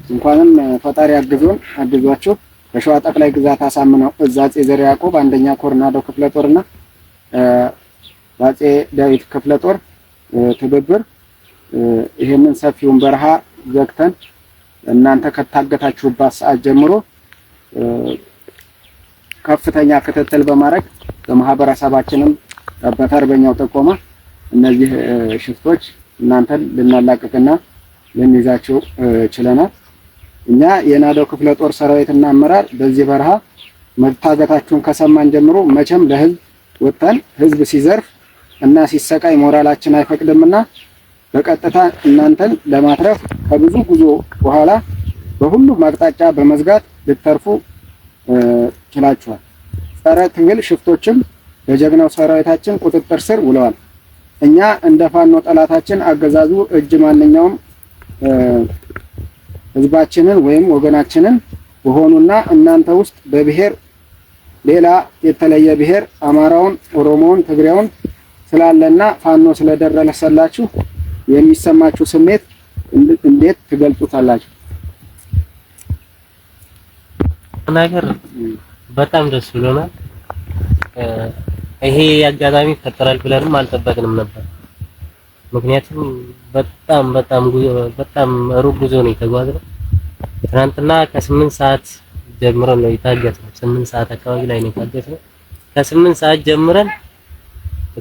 እንኳንም ፈጣሪ አግዟችሁ በሸዋ ጠቅላይ ግዛት አሳምነው እዝ አፄ ዘርዓ ያዕቆብ አንደኛ ኮር ናዶ ክፍለ ጦርና አፄ ዳዊት ክፍለ ጦር ትብብር ይሄንን ሰፊውን በረሃ ዘግተን እናንተ ከታገታችሁባት ሰዓት ጀምሮ ከፍተኛ ክትትል በማድረግ በማህበረሰባችንም በተርበኛው ተቆማ እነዚህ ሽፍቶች እናንተን ልናላቅቅና ልንይዛቸው ችለናል። እኛ የናዶ ክፍለ ጦር ሰራዊትና አመራር በዚህ በረሃ መታገታችሁን ከሰማን ጀምሮ መቼም ለህዝብ ወጣን ህዝብ ሲዘርፍ እና ሲሰቃይ ሞራላችን አይፈቅድምና በቀጥታ እናንተን ለማትረፍ ከብዙ ጉዞ በኋላ በሁሉም አቅጣጫ በመዝጋት ልትተርፉ ችላችኋል። ጸረ ትግል ሽፍቶችም በጀግናው ሰራዊታችን ቁጥጥር ስር ውለዋል። እኛ እንደ ፋኖ ጠላታችን አገዛዙ እጅ ማንኛውም ህዝባችንን ወይም ወገናችንን በሆኑና እናንተ ውስጥ በብሔር ሌላ የተለየ ብሔር አማራውን፣ ኦሮሞውን፣ ትግሬውን ስላለና ፋኖ ስለደረሰላችሁ የሚሰማችሁ ስሜት እንዴት ትገልጹታላችሁ? ነገር በጣም ደስ ብሎናል። ይሄ አጋጣሚ ይፈጠራል ብለንም አልጠበቅንም ነበር። ምክንያቱም በጣም ሩቅ ጉዞ ነው የተጓዝነው። ትናንትና ከ8 ሰዓት ጀምረን ነው የታገትነው። 8 ሰዓት አካባቢ ላይ ነው የታገትነው። ከ8 ሰዓት ጀምረን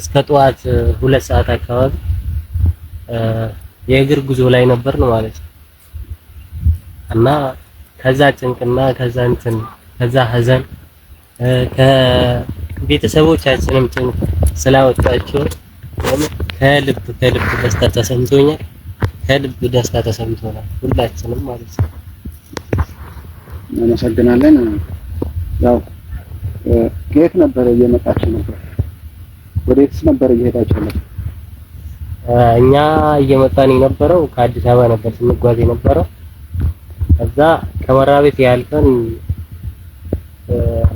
እስከ ጠዋት 2 ሰዓት አካባቢ የእግር ጉዞ ላይ ነበርን ማለት ነው። እና ከዛ ጭንቅና ከዛ ሀዘን ከቤተሰቦቻችንም ጭንቅ ስላወጣቸው ከልብ ደስታ ተሰምቶኛል። ከልብ ደስታ ተሰምቶናል ሁላችንም ማለት ነው። እናመሰግናለን። ያው ከየት ነበር እየመጣችሁ ነበር? ወዴትስ ነበር እየሄዳችሁ ነበር? እኛ እየመጣን የነበረው ከአዲስ አበባ ነበር ስንጓዝ የነበረው። ከዛ ከመራቤት ያልፈን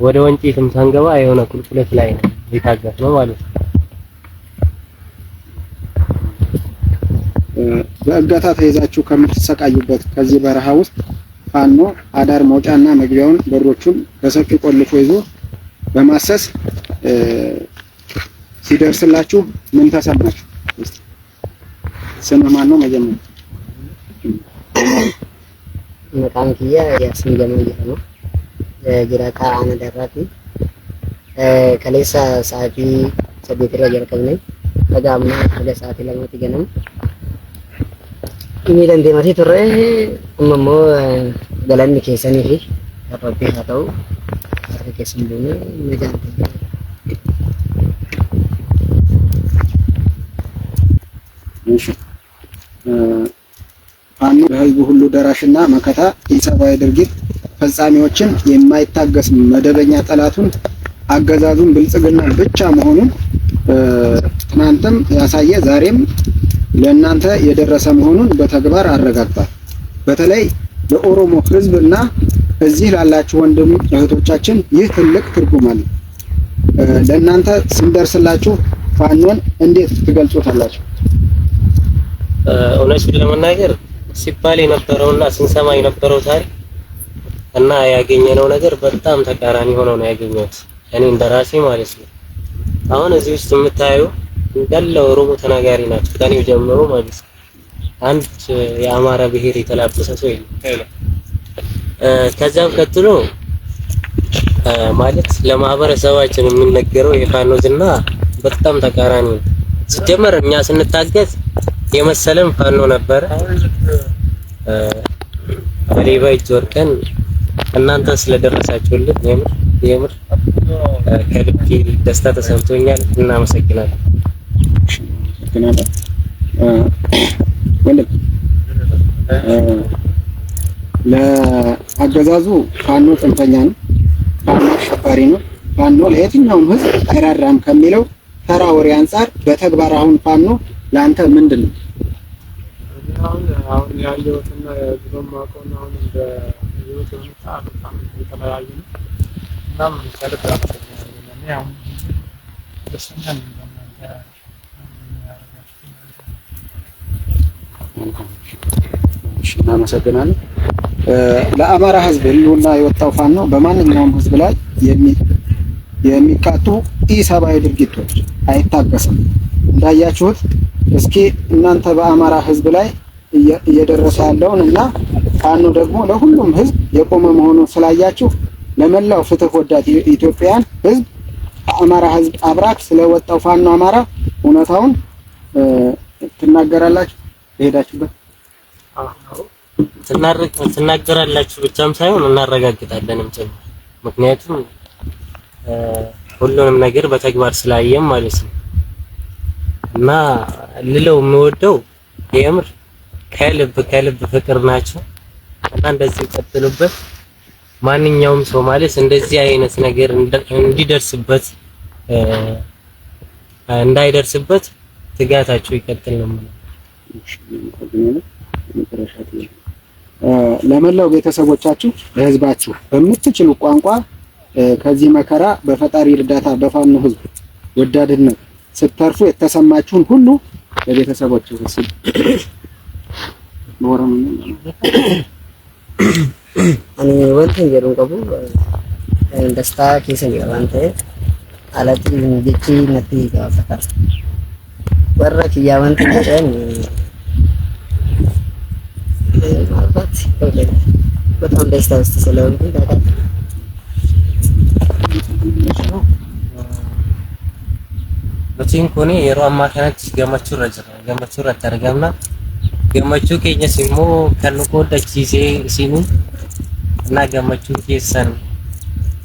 ወደ ወንጪትም ሳንገባ የሆነ ቁልቁለት ላይ ነው የታገትነው ማለት ነው። በእገታ ተይዛችሁ ከምትሰቃዩበት ከዚህ በረሃ ውስጥ ፋኖ አዳር መውጫና መግቢያውን በሮቹን በሰፊ ቆልፎ ይዞ በማሰስ ሲደርስላችሁ ምን ተሰማችሁ? ስምህ ማን ነው? መጀመሪያ መቃም ኪያ ያስም ገመያ ነው ጅራታ አነደራቲ ከሌሳ ሰዓቲ ሰቤትራ ጀርከብነ ተጋምና ወደ ሰዓቲ ለማት ገነም ኢሚለን ደማቲ ተረ እመሞ ገላን ከሰኒ ፊ ረቢ ሀተው ከሰም ደነ ነጃን ፋኖ ለህዝቡ ሁሉ ደራሽና መከታ ኢሰብአዊ ድርጊት ፈጻሚዎችን የማይታገስ መደበኛ ጠላቱን አገዛዙን ብልጽግና ብቻ መሆኑን ትናንትም ያሳየ ዛሬም ለእናንተ የደረሰ መሆኑን በተግባር አረጋግጧል። በተለይ ለኦሮሞ ህዝብና እዚህ ላላችሁ ወንድም እህቶቻችን ይህ ትልቅ ትርጉም አለው። ለእናንተ ስንደርስላችሁ ፋኖን እንዴት ትገልጹታላችሁ? እውነቱን ለመናገር ሲባል የነበረውና ስንሰማ የነበረው ታሪክ እና ያገኘነው ነገር በጣም ተቃራኒ ሆኖ ነው ያገኘሁት እኔ እንደራሴ ማለት ነው። አሁን እዚህ ውስጥ የምታዩ እንዳለ ኦሮሞ ተናጋሪ ናቸው ከኔው ጀምሮ ማለት ነው። አንድ የአማራ ብሔር የተላበሰ ሰው የለም። ከዛም ቀጥሎ ማለት ለማህበረሰባችን የሚነገረው የፋኖ ዝና በጣም ተቃራኒ ነው። ሲጀመር እኛ ስንታገዝ የመሰለም ፋኖ ነበር። በሌባ እጅ ወድቀን እናንተ ስለደረሳችሁልን የምር ከልብ ደስታ ተሰምቶኛል። እናመሰግናለን። ለአገዛዙ ፋኖ ጽንፈኛ ነው፣ ፋኖ አሸባሪ ነው፣ ፋኖ ለየትኛውም ህዝብ አይራራም ከሚለው ተራ ወሬ አንፃር በተግባር አሁን ፋኖ ለአንተ ምንድን ነው? አሁን ያየሁትና የድሮም ማቆና አሁን እንደ ህይወት ሁኔታ በጣም የተለያየ ነው። እናም ከልብ አመሰግናለሁ። ያው ደስተኛ ነኝ በእናንተ እናመሰግናለን። ለአማራ ህዝብ ህልውና የወጣው ፋኖ በማንኛውም ህዝብ ላይ የሚቃጡ ኢሰብአዊ ድርጊቶች አይታገስም። እንዳያችሁት እስኪ እናንተ በአማራ ህዝብ ላይ እየደረሰ ያለውን እና ፋኖ ደግሞ ለሁሉም ህዝብ የቆመ መሆኑን ስላያችሁ ለመላው ፍትህ ወዳድ ኢትዮጵያን ህዝብ አማራ ህዝብ አብራክ ስለወጣው ፋኖ አማራ እውነታውን ትናገራላችሁ። ሄዳችሁበት ትናገራላችሁ ብቻም ሳይሆን እናረጋግጣለንም ጭምር። ምክንያቱም ሁሉንም ነገር በተግባር ስላየም ማለት ነው። እና ልለው የምወደው የምር ከልብ ፍቅር ናቸው እና እንደዚህ ቀጥሉበት። ማንኛውም ሰው ማለት እንደዚህ አይነት ነገር እንዳይደርስበት ትጋታችሁ ይቀጥል ነው ማለት ነው። ለመላው ቤተሰቦቻችሁ ለህዝባችሁ በምትችሉ ቋንቋ ከዚህ መከራ በፈጣሪ እርዳታ በፋኖ ህዝብ ወዳድነት ስትተርፉ የተሰማችሁን ሁሉ ለቤተሰቦቻችሁ ሲል ኖርም እኔ ወንተ የሩን ቀቡ ደስታ ኬሰን ያባንተ አላቲ እንግጪ ነቲ ጋፈታ ወረክ ያባንተ ደን ማለት በጣም ደስታ ውስጥ ስለሆንኩኝ ታውቃለህ። በቲን ኮኔ የሮ አማካናት ገመቹ ረተረጋምና ገመቹ ከኛ ሲሞ ከንቆ ደቺሴ ሲኑ እና ገመቹ ኬሰን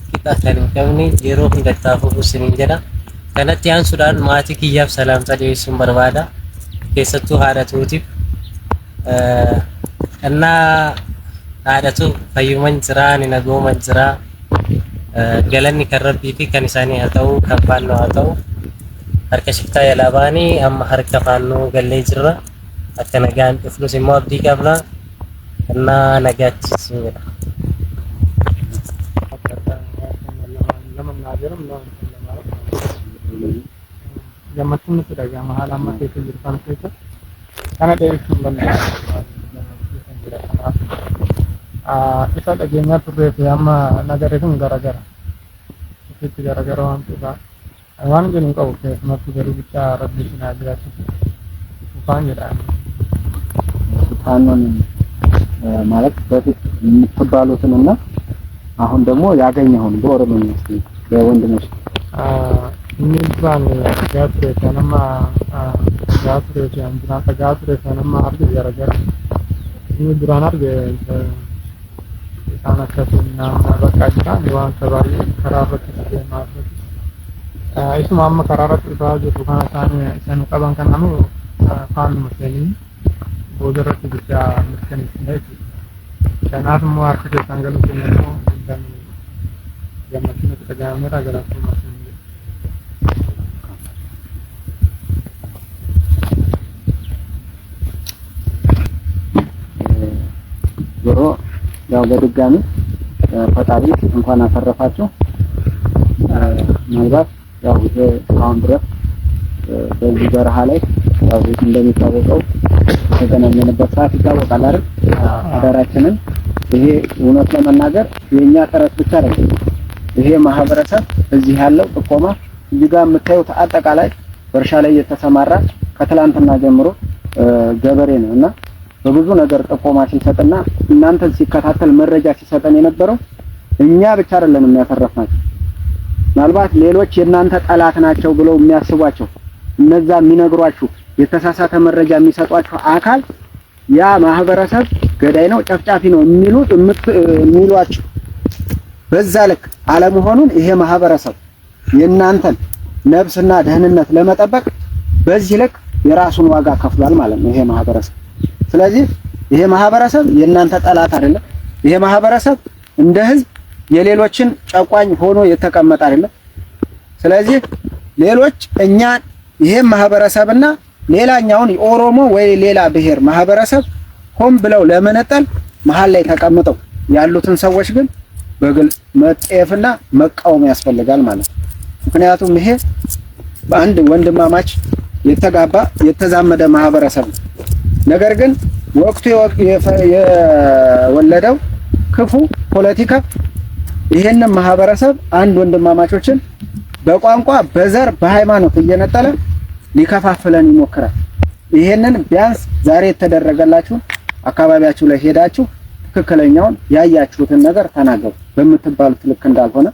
ቂጣተን ከብኒ የሮ እንደታፉ ሲን ጀዳ ከነቲ አንሱዳን ማቲ ኪያብ ሰላም ጸደይሱን በርባዳ ከሰቱ ሀዳቱቲ እና ሀዳቱ ፈዩመን ዝራን ነጎመን ዝራ ገለኒ ከረቢቲ ከኒሳኒ አተው ከባን ነው አተው አርከሽፍታ የላባኒ አማ አርከፋኑ ገለ ይዝራ አከነጋን ፍሉስ ማብዲ ቀብላ እና ነጋች ሲወዳ ለማናገርም ነው ለማለት ለማቱን ተደጋ መሃል አማ ከይልፋን ከይታ ካና ደይሱ ለማ isa dhageenya turreefi amma nagareetiin garagara waan jennu qabu keessumatti garuu bicha rabbi sinaa jiraachisuuf ufaan jedhani ፋኖን ማለት በፊት የምትባሉትንና አሁን ደግሞ ያገኘውን በኦሮሞኛ እስቲ በወንድሞች ንባን ጋትሬ ከነማ ጋትሬ ጃንድና ጋትሬ ከነማ አርግ garagara ini duraan arge isaan akkasuma bakka isaan waan sabari karaa irratti deemaa jiru isuma amma karaa irratti dhufaa jiru kana isaan qaban kan namu kaan muslimin booda irratti bicha mirkaneessine kanaaf immoo harka keessaan galu kennamu dan gammachuun itti dhaga'ameera garaasummaa ዞሮ ያው በድጋሚ ፈጣሪ እንኳን አፈረፋችሁ። ምናልባት ያው አሁን ድረስ በዚህ በረሃ ላይ ያው እንደሚታወቀው የተገናኘንበት ሰዓት ይታወቃል አይደል? አዳራችንን ይሄ እውነት ለመናገር የኛ ጥረት ብቻ አይደለም። ይሄ ማህበረሰብ እዚህ ያለው ጥቆማ እዚህ ጋር የምታዩት አጠቃላይ በእርሻ ላይ የተሰማራ ከትላንትና ጀምሮ ገበሬ ነው እና በብዙ ነገር ጥቆማ ሲሰጥና እናንተን ሲከታተል መረጃ ሲሰጠን የነበረው እኛ ብቻ አይደለም የሚያፈረፍናቸው። ምናልባት ሌሎች የእናንተ ጠላት ናቸው ብለው የሚያስቧቸው እነዛ የሚነግሯችሁ የተሳሳተ መረጃ የሚሰጧችሁ አካል ያ ማህበረሰብ ገዳይ ነው ጨፍጫፊ ነው የሚሏችሁ በዛ ልክ አለመሆኑን ይሄ ማህበረሰብ የእናንተን ነፍስና ደህንነት ለመጠበቅ በዚህ ልክ የራሱን ዋጋ ከፍሏል ማለት ነው ይሄ ማህበረሰብ። ስለዚህ ይሄ ማህበረሰብ የእናንተ ጠላት አይደለም። ይሄ ማህበረሰብ እንደ ህዝብ የሌሎችን ጨቋኝ ሆኖ የተቀመጠ አይደለም። ስለዚህ ሌሎች እኛ ይሄ ማህበረሰብና ሌላኛውን የኦሮሞ ወይ ሌላ ብሔር ማህበረሰብ ሆም ብለው ለመነጠል መሃል ላይ ተቀምጠው ያሉትን ሰዎች ግን በግልጽ መጠየፍና መቃወም ያስፈልጋል ማለት ነው። ምክንያቱም ይሄ በአንድ ወንድማማች የተጋባ የተዛመደ ማህበረሰብ ነው። ነገር ግን ወቅቱ የወለደው ክፉ ፖለቲካ ይሄንን ማህበረሰብ አንድ ወንድማማቾችን በቋንቋ በዘር በሃይማኖት እየነጠለ ሊከፋፍለን ይሞክራል። ይሄንን ቢያንስ ዛሬ የተደረገላችሁ አካባቢያችሁ ላይ ሄዳችሁ ትክክለኛውን ያያችሁትን ነገር ተናገሩ በምትባሉት ልክ እንዳልሆነ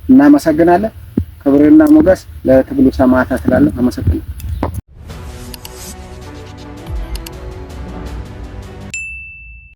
እናመሰግናለን። ክብርና ሞገስ ለትግሉ ሰማዕታት እላለሁ። አመሰግናለሁ።